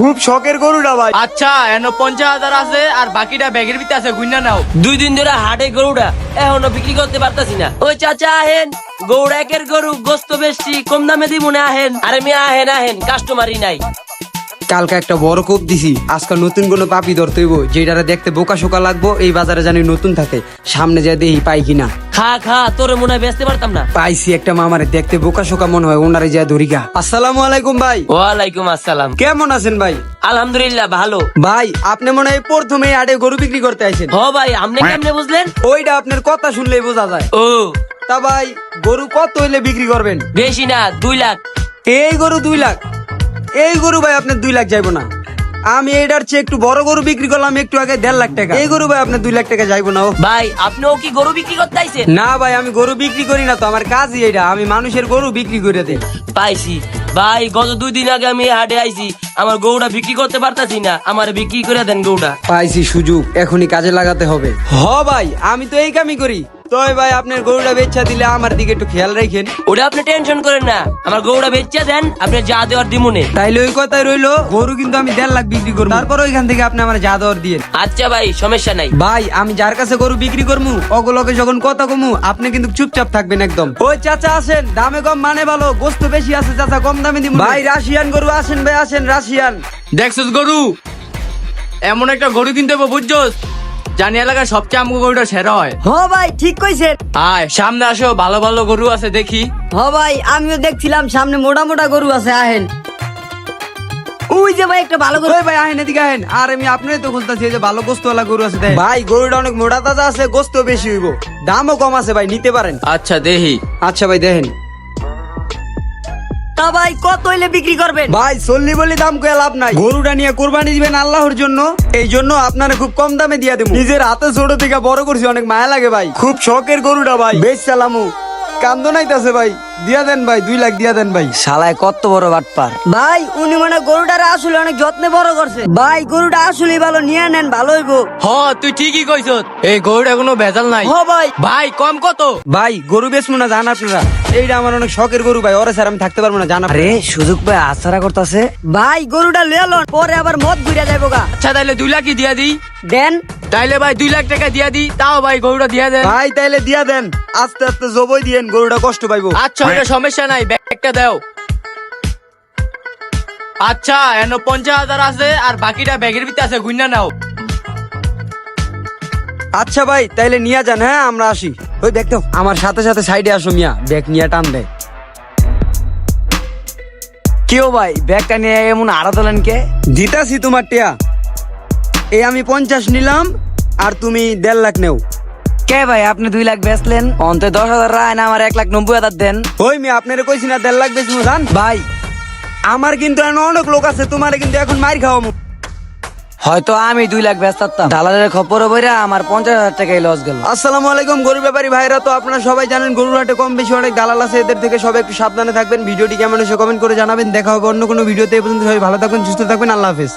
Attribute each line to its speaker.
Speaker 1: খুব শখের গরুটা ভাই।
Speaker 2: আচ্ছা এন 50,000 আছে আর বাকিটা ব্যাগের ভিতরে আছে, গুইনা নাও।
Speaker 3: 2 দিন ধরে হাটে গরুটা এখনো বিক্রি করতে পারতাছি না। ওই চাচা আহেন, গরু একের গরু, গোস্ত বেশি কম দামে দিব না, আহেন। আরে মিয়া আহেন আহেন, কাস্টমারই নাই।
Speaker 1: কালকে একটা বড় কোপ দিছি, আজকে নতুন কোনো পাপি ধরতে হইব যেটারে দেখতে বোকা শোকা লাগবো, এই বাজারে জানি নতুন থাকে, সামনে যাই দেখি পাই কিনা।
Speaker 3: খা খা, তোরে মনে হয় বেচতে পারতাম না।
Speaker 1: পাইছি একটা মামারে, দেখতে বোকা শোকা মনে হয়, ওনারে যা ধরিকা। আসসালামু আলাইকুম ভাই।
Speaker 3: ওয়ালাইকুম আসসালাম।
Speaker 1: কেমন আছেন ভাই?
Speaker 3: আলহামদুলিল্লাহ ভালো।
Speaker 1: ভাই আপনি মনে হয় প্রথমে আড়ে গরু বিক্রি করতে আইছেন?
Speaker 3: হ ভাই, আপনি কেমনে বুঝলেন?
Speaker 1: ওইটা আপনার কথা শুনলেই বোঝা যায়।
Speaker 3: ও
Speaker 1: তা ভাই গরু কত হইলে বিক্রি করবেন?
Speaker 3: বেশি না, 2 লাখ।
Speaker 1: এই গরু 2 লাখ? এই গরু ভাই আপনার 2 লাখ যাইবো না। আমি এটার চেয়ে একটু বড় গরু বিক্রি করলাম একটু আগে 1.5 লাখ টাকা। এই গরু ভাই আপনার 2 লাখ টাকা যাইবো না।
Speaker 3: ভাই আপনিও কি গরু বিক্রি করতে আইছেন?
Speaker 1: না ভাই আমি গরু বিক্রি করি না তো, আমার কাজই এটা, আমি মানুষের গরু বিক্রি করে দেই।
Speaker 3: পাইছি ভাই, গত 2 দিন আগে আমি হাটে আইছি, আমার গরুটা বিক্রি করতে পারতাছি না, আমার বিক্রি করে দেন গরুটা।
Speaker 1: পাইছি সুযোগ, এখনই কাজে লাগাতে হবে। হ ভাই আমি তো এই কামই করি। তবে ভাই আপনার গরুটা বেচা দিলে আমার দিকে একটু খেয়াল রাখেন।
Speaker 3: ওটা আপনি টেনশন করেন না, আমার গরুটা বেচে দেন, আপনি যা দেওয়ার দিমুনে।
Speaker 1: তাইলে ওই কথাই রইলো, গরু কিন্তু আমি 1.5 লাখ বিক্রি করবো, তারপর ওইখান থেকে আপনি আমার যা দর দিয়ে।
Speaker 3: আচ্ছা ভাই, সমস্যা নাই।
Speaker 1: ভাই আমি যার কাছে গরু বিক্রি করবো ওগুলোকে যখন কথা কমু আপনি কিন্তু চুপচাপ থাকবেন একদম। ওই চাচা আসেন, দামে কম মানে ভালো, গোস্ত বেশি আছে চাচা, কম দামে দিব। ভাই রাশিয়ান গরু আসেন, ভাই আসেন রাশিয়ান।
Speaker 2: দেখছিস গরু, এমন একটা গরু কিনতে হবে বুঝছস, জানি এলাকার সবচেয়ে আমগো গরুটা সেরা হয়।
Speaker 4: হ ভাই ঠিক কইছেন।
Speaker 2: আয় সামনে আসো, ভালো ভালো গরু আছে দেখি।
Speaker 4: হ ভাই আমিও দেখছিলাম সামনে মোটা মোটা গরু আছে, আহেন। ওই যে ভাই একটা ভালো গরু।
Speaker 1: ওই ভাই আহেন এদিকে আহেন। আর আমি আপনারই তো খুঁজতেছি, এই যে ভালো গোস্তওয়ালা গরু আছে দেখেন। ভাই গরুটা অনেক মোটা তাজা আছে, গোস্ত বেশি হইব, দামও কম আছে, ভাই নিতে পারেন।
Speaker 2: আচ্ছা দেখি।
Speaker 1: আচ্ছা ভাই দেখেন।
Speaker 4: তা ভাই কত হইলে বিক্রি করবেন?
Speaker 1: ভাই চল্লি বলি দাম কয়ে লাভ নাই, গরুটা নিয়ে কোরবানি দিবেন আল্লাহর জন্য, এই জন্য আপনারা খুব কম দামে দিয়া দেবো। নিজের হাতে ছোট থেকে বড় করছি, অনেক মায়া লাগে ভাই, খুব শখের গরুটা ভাই। বেশ চালামু, কান্দ নাইতাছে ভাই, দিয়া দেন ভাই, 2 লাখ দিয়া দেন ভাই।
Speaker 5: শালায় কত বড় বাটপার।
Speaker 4: ভাই উনি মানে গরুটারে আসলে অনেক যত্নে বড় করছে। ভাই গরুটা আসলে ভালো, নিয়ে নেন, ভালো হইব।
Speaker 2: হ তুই ঠিকই কইছস, এই গরুটা কোনো ভেজাল নাই।
Speaker 4: হ ভাই।
Speaker 2: ভাই কম কত?
Speaker 1: ভাই গরু বেচবো না জান আপনারা, এইটা আমার অনেক শখের গরু ভাই, ওরে স্যার আমি থাকতে পারবো না জান।
Speaker 5: আরে সুযোগ ভাই আচারা করতেছে।
Speaker 4: ভাই গরুটা লয়ে লন, পরে আবার মদ ঘুরে যাইব গা।
Speaker 2: আচ্ছা তাইলে 2 লাখই দিয়া দিই।
Speaker 4: দেন।
Speaker 2: তাইলে ভাই 2 লাখ টাকা দিয়া দিই, তাও ভাই গরুটা দিয়া দেন।
Speaker 1: ভাই তাইলে দিয়া দেন, আস্তে আস্তে জবই দিয়েন, গরুটা কষ্ট পাইবো।
Speaker 2: আচ্ছা ওটা সমস্যা নাই, ব্যাগটা দাও। আচ্ছা এন 50,000 আছে আর বাকিটা ব্যাগের ভিতরে আছে, গুইনা নাও।
Speaker 1: আচ্ছা ভাই তাইলে নিয়ে যান, হ্যাঁ আমরা আসি। ওই দেখতো আমার সাথে সাথে সাইডে আসো মিয়া, ব্যাগ নিয়ে টান দেয়।
Speaker 5: কেউ ভাই ব্যাগটা নিয়ে এমন আড়া তোলেন কে?
Speaker 1: দিতাছি তোমার টিয়া, এই আমি 50 নিলাম আর তুমি 1.5 লাখ নেও।
Speaker 5: কে ভাই আপনি 2 লাখ বেচলেন, অন্তে 10,000 রায় না, আমার 1,90,000 দেন।
Speaker 1: ওই মেয়ে আপনারে কইছি না 1.5 লাখ বেশি জান। ভাই আমার কিন্তু এখন অনেক লোক আছে, তোমারে কিন্তু এখন মার খাওয়ামু।
Speaker 5: হয়তো আমি 2 লাখ বেচতাম, দালালের খবর বইরা আমার 50,000 টাকাই লস গেল।
Speaker 1: আসসালামু আলাইকুম গরু ব্যাপারী ভাইরা, তো আপনারা সবাই জানেন গরুর হাটে কম বেশি অনেক দালাল আছে, এদের থেকে সবাই একটু সাবধানে থাকবেন। ভিডিওটি কেমন হয়েছে কমেন্ট করে জানাবেন। দেখা হবে অন্য কোনো ভিডিওতে, এই পর্যন্ত সবাই ভালো থাকবেন, সুস্থ থাকবেন, আল্লাহ হাফেজ।